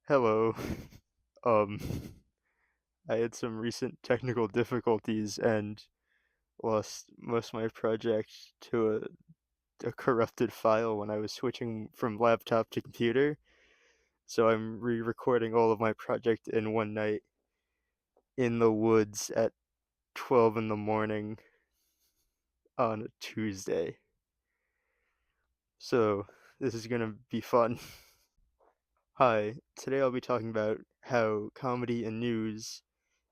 Hello. Um, I had some recent technical difficulties and lost most of my project to a corrupted file when I was switching from laptop to computer. So I'm re-recording all of my project in one night in the woods at 12 in the morning on a Tuesday. So this is gonna be fun. Hi, today I'll be talking about how comedy and news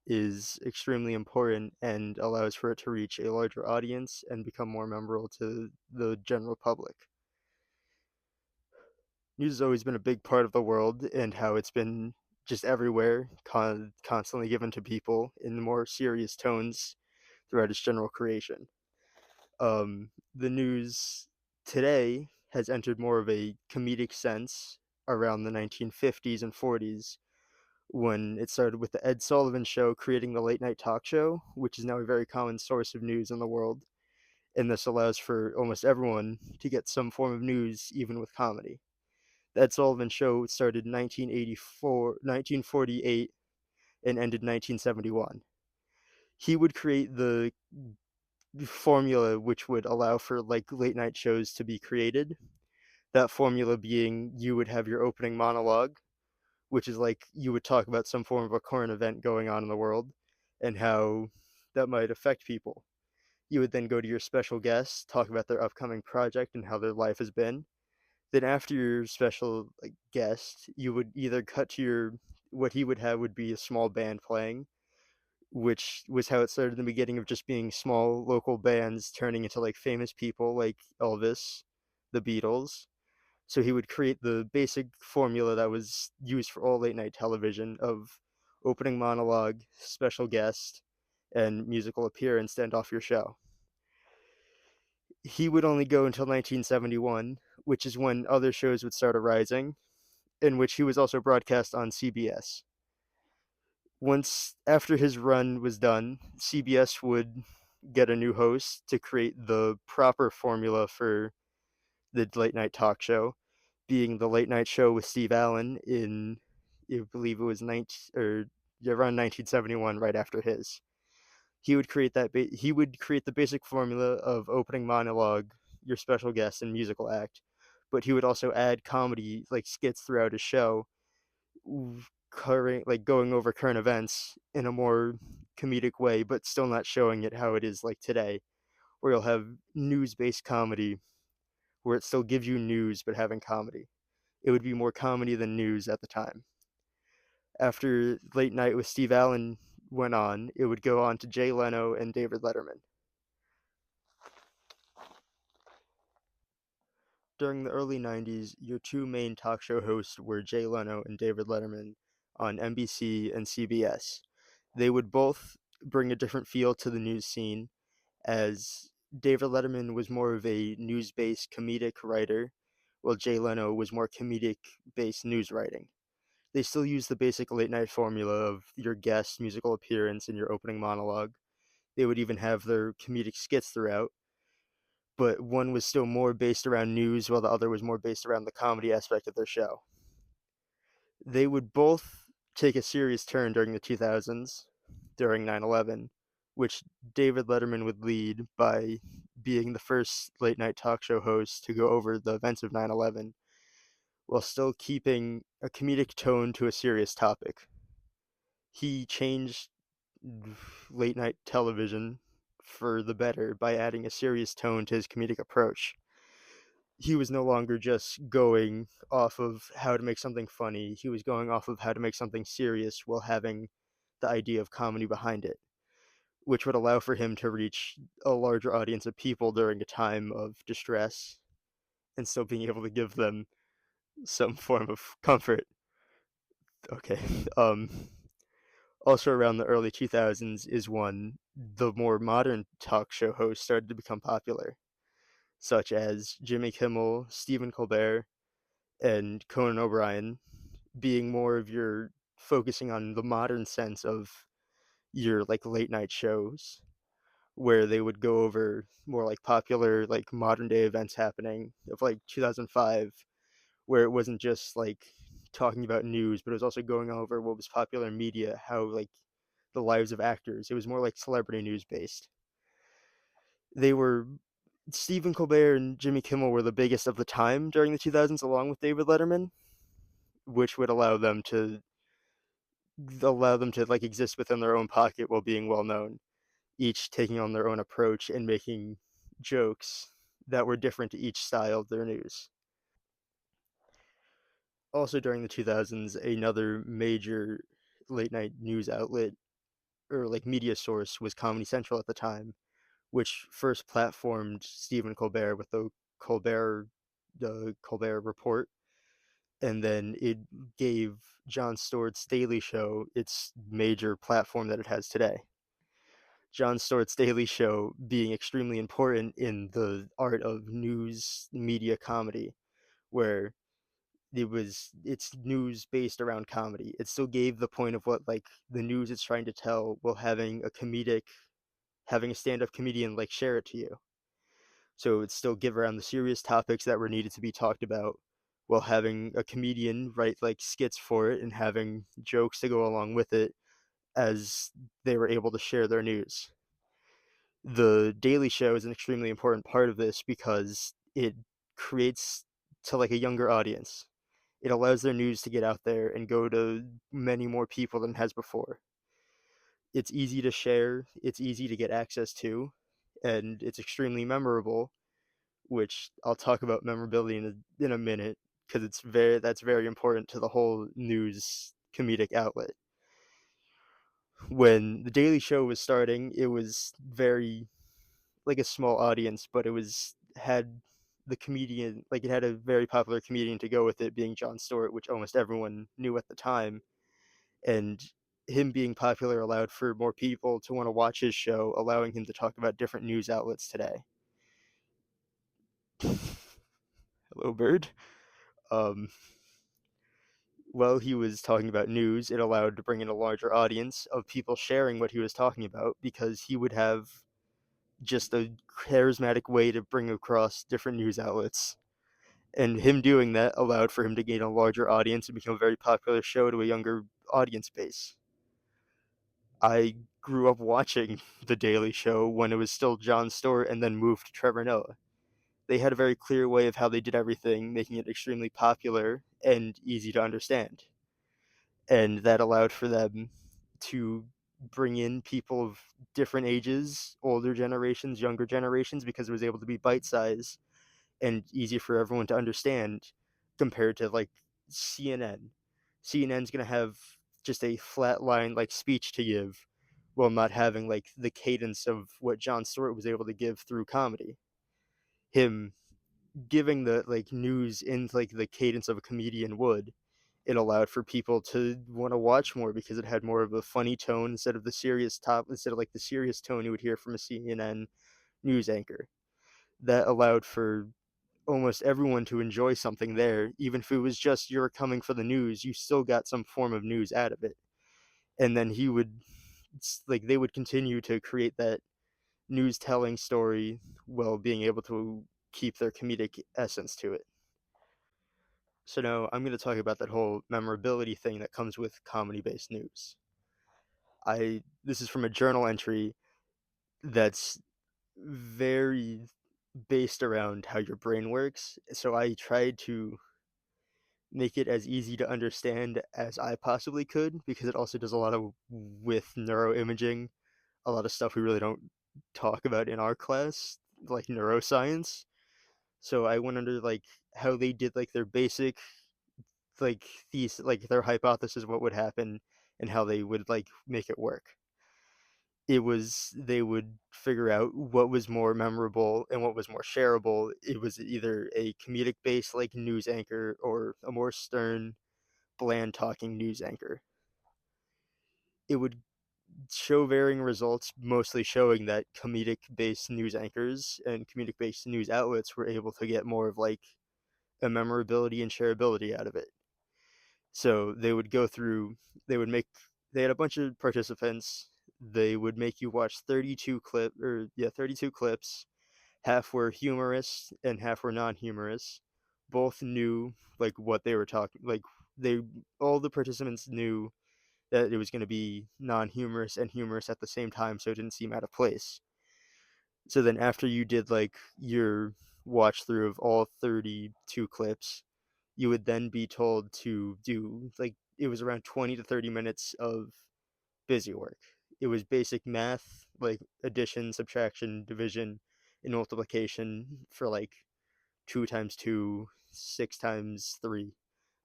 is extremely important and allows for it to reach a larger audience and become more memorable to the general public. News has always been a big part of the world and how it's been just everywhere, constantly given to people in more serious tones throughout its general creation. The news today has entered more of a comedic sense around the 1950s and 40s when it started with the Ed Sullivan Show creating the late night talk show, which is now a very common source of news in the world. And this allows for almost everyone to get some form of news, even with comedy. The Ed Sullivan Show started in 1948, and ended in 1971. He would create the formula which would allow for like late night shows to be created. That formula being you would have your opening monologue, which is like you would talk about some form of a current event going on in the world and how that might affect people. You would then go to your special guests, talk about their upcoming project and how their life has been. Then after your special guest, you would either cut to your what he would have would be a small band playing, which was how it started in the beginning of just being small local bands turning into like famous people like Elvis, the Beatles. So he would create the basic formula that was used for all late night television of opening monologue, special guest, and musical appearance to end off your show. He would only go until 1971, which is when other shows would start arising, in which he was also broadcast on CBS. Once after his run was done, CBS would get a new host to create the proper formula for the late night talk show, being the late night show with Steve Allen in, I believe it was 19 or around 1971, right after his. He would create the basic formula of opening monologue, your special guest, and musical act, but he would also add comedy like skits throughout his show, current like going over current events in a more comedic way, but still not showing it how it is like today, where you'll have news based comedy where it still gives you news but having comedy. It would be more comedy than news at the time. After Late Night with Steve Allen went on, it would go on to Jay Leno and David Letterman. During the early 90s, your two main talk show hosts were Jay Leno and David Letterman on NBC and CBS. They would both bring a different feel to the news scene, as David Letterman was more of a news based comedic writer, while Jay Leno was more comedic based news writing. They still use the basic late night formula of your guest musical appearance and your opening monologue. They would even have their comedic skits throughout, but one was still more based around news while the other was more based around the comedy aspect of their show. They would both take a serious turn during the 2000s, during 9/11, which David Letterman would lead by being the first late night talk show host to go over the events of 9/11 while still keeping a comedic tone to a serious topic. He changed late night television for the better by adding a serious tone to his comedic approach. He was no longer just going off of how to make something funny. He was going off of how to make something serious while having the idea of comedy behind it, which would allow for him to reach a larger audience of people during a time of distress and still being able to give them some form of comfort. Okay. Also around the early 2000s is when the more modern talk show hosts started to become popular, such as Jimmy Kimmel, Stephen Colbert, and Conan O'Brien, being more of your focusing on the modern sense of your like late night shows where they would go over more like popular like modern day events happening of like 2005, where it wasn't just like talking about news, but it was also going over what was popular in media, how like the lives of actors. It was more like celebrity news based. They were Stephen Colbert and Jimmy Kimmel were the biggest of the time during the 2000s, along with David Letterman, which would allow them to like exist within their own pocket while being well known, each taking on their own approach and making jokes that were different to each style of their news. Also during the 2000s, another major late night news outlet or like media source was Comedy Central at the time, which first platformed Stephen Colbert with the Colbert Report, and then it gave Jon Stewart's Daily Show its major platform that it has today. Jon Stewart's Daily Show being extremely important in the art of news media comedy, where it's news based around comedy. It still gave the point of what like the news it's trying to tell while having a stand-up comedian like share it to you. So it still give around the serious topics that were needed to be talked about while having a comedian write like skits for it and having jokes to go along with it as they were able to share their news. The Daily Show is an extremely important part of this because it creates to like a younger audience. It allows their news to get out there and go to many more people than it has before. It's easy to share, it's easy to get access to, and it's extremely memorable, which I'll talk about memorability in a minute because that's very important to the whole news comedic outlet. When the Daily Show was starting, it was very like a small audience, but it was had the comedian like it had a very popular comedian to go with it, being Jon Stewart, which almost everyone knew at the time, and him being popular allowed for more people to want to watch his show, allowing him to talk about different news outlets today. Hello, bird. Um, while he was talking about news, it allowed to bring in a larger audience of people sharing what he was talking about because he would have just a charismatic way to bring across different news outlets. And him doing that allowed for him to gain a larger audience and become a very popular show to a younger audience base. I grew up watching The Daily Show when it was still Jon Stewart and then moved to Trevor Noah. They had a very clear way of how they did everything, making it extremely popular and easy to understand. And that allowed for them to bring in people of different ages, older generations, younger generations, because it was able to be bite size and easy for everyone to understand compared to like CNN. CNN's gonna have just a flat line like speech to give while not having like the cadence of what Jon Stewart was able to give through comedy. Him giving the like news in like the cadence of a comedian would, it allowed for people to want to watch more because it had more of a funny tone instead of like the serious tone you would hear from a CNN news anchor. That allowed for almost everyone to enjoy something there, even if it was just you're coming for the news, you still got some form of news out of it. And then they would continue to create that news telling story while being able to keep their comedic essence to it. So now I'm going to talk about that whole memorability thing that comes with comedy based news. This is from a journal entry that's very based around how your brain works. So I tried to make it as easy to understand as I possibly could because it also does a lot of with neuroimaging, a lot of stuff we really don't talk about in our class, like neuroscience. So I went under like how they did like their basic like like their hypothesis of what would happen and how they would like make it work. It was they would figure out what was more memorable and what was more shareable. It was either a comedic based like news anchor or a more stern, bland talking news anchor. It would show varying results, mostly showing that comedic based news anchors and comedic based news outlets were able to get more of like a memorability and shareability out of it. So they had a bunch of participants. They would make you watch 32 clips. Half were humorous and half were non-humorous. Both knew like what they were talking like they all the participants knew that it was going to be non-humorous and humorous at the same time, so it didn't seem out of place. So then after you did like your watch through of all 32 clips, you would then be told to do like it was around 20 to 30 minutes of busy work. It was basic math, like addition, subtraction, division, and multiplication for like 2 times 2, 6 times 3.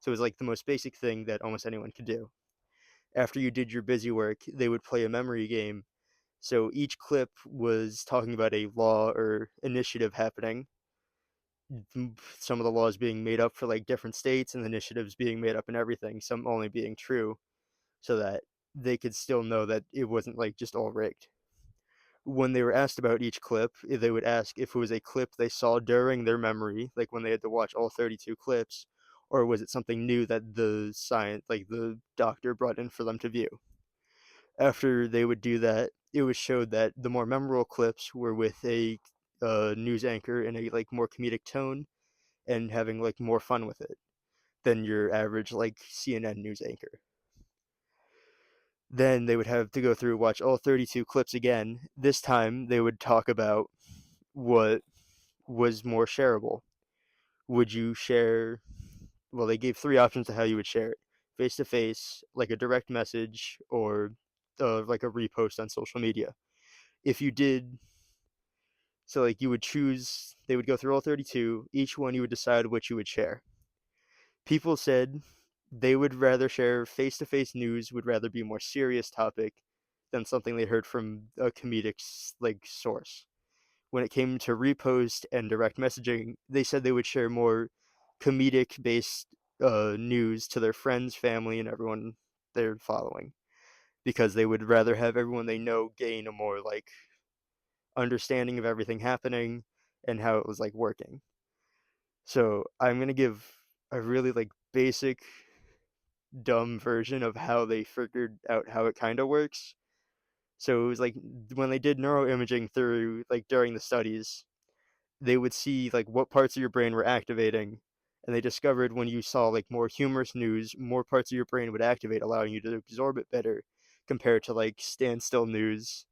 So it was like the most basic thing that almost anyone could do. After you did your busy work, they would play a memory game. So each clip was talking about a law or initiative happening. Some of the laws being made up for like different states and initiatives being made up and everything, some only being true, so that they could still know that it wasn't like just all rigged. When they were asked about each clip, they would ask if it was a clip they saw during their memory, like when they had to watch all 32 clips, or was it something new that the science, like the doctor, brought in for them to view. After they would do that, it was showed that the more memorable clips were with a news anchor in a like more comedic tone and having like more fun with it than your average like CNN news anchor. Then they would have to go through watch all 32 clips again. This time they would talk about what was more shareable. Would you share? Well, they gave three options to how you would share it: face to face, like a direct message, or like a repost on social media. If you did, so like you would choose, they would go through all 32. Each one you would decide which you would share. People said they would rather share face to face news, would rather be a more serious topic than something they heard from a comedic like source. When it came to repost and direct messaging, they said they would share more comedic based news to their friends, family, and everyone they're following because they would rather have everyone they know gain a more like understanding of everything happening and how it was like working. So I'm gonna give a really like basic dumb version of how they figured out how it kind of works. So it was like when they did neuroimaging through like during the studies, they would see like what parts of your brain were activating, and they discovered when you saw like more humorous news, more parts of your brain would activate, allowing you to absorb it better compared to like standstill news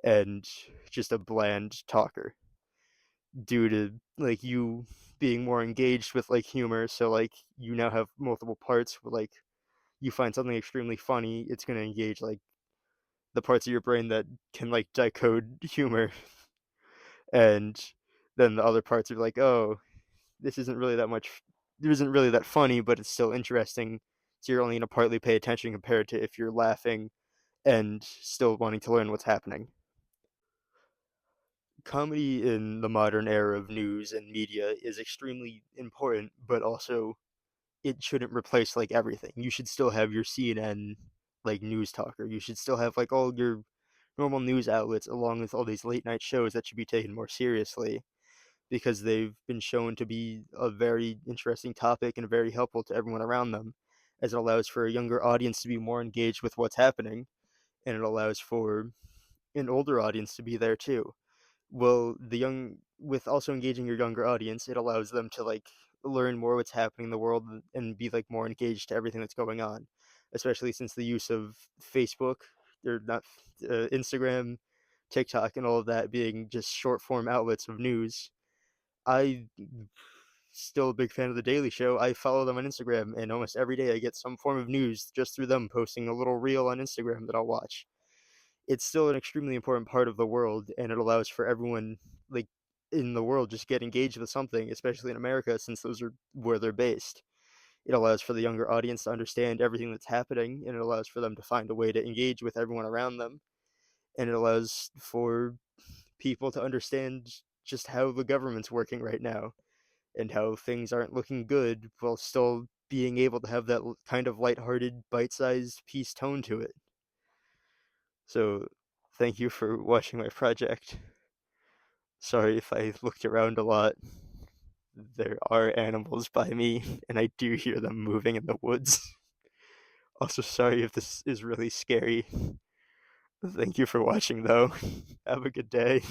and just a bland talker due to like you being more engaged with like humor. So like you now have multiple parts where like you find something extremely funny, it's going to engage like the parts of your brain that can like decode humor, and then the other parts are like, oh, this isn't really that much, it isn't really that funny, but it's still interesting. So you're only going to partly pay attention compared to if you're laughing and still wanting to learn what's happening. Comedy in the modern era of news and media is extremely important, but also it shouldn't replace like everything. You should still have your CNN like news talker. You should still have like all your normal news outlets along with all these late night shows that should be taken more seriously because they've been shown to be a very interesting topic and very helpful to everyone around them, as it allows for a younger audience to be more engaged with what's happening, and it allows for an older audience to be there too. Well, the young, with also engaging your younger audience, it allows them to like learn more what's happening in the world and be like more engaged to everything that's going on, especially since the use of Facebook, or not, Instagram, TikTok, and all of that being just short form outlets of news. I still a big fan of the Daily Show. I follow them on Instagram, and almost every day I get some form of news just through them posting a little reel on Instagram that I'll watch. It's still an extremely important part of the world, and it allows for everyone like in the world just get engaged with something, especially in America since those are where they're based. It allows for the younger audience to understand everything that's happening, and it allows for them to find a way to engage with everyone around them, and it allows for people to understand just how the government's working right now and how things aren't looking good while still being able to have that kind of lighthearted, bite-sized piece tone to it. So, thank you for watching my project. Sorry if I looked around a lot. There are animals by me, and I do hear them moving in the woods. Also, sorry if this is really scary. Thank you for watching, though. Have a good day.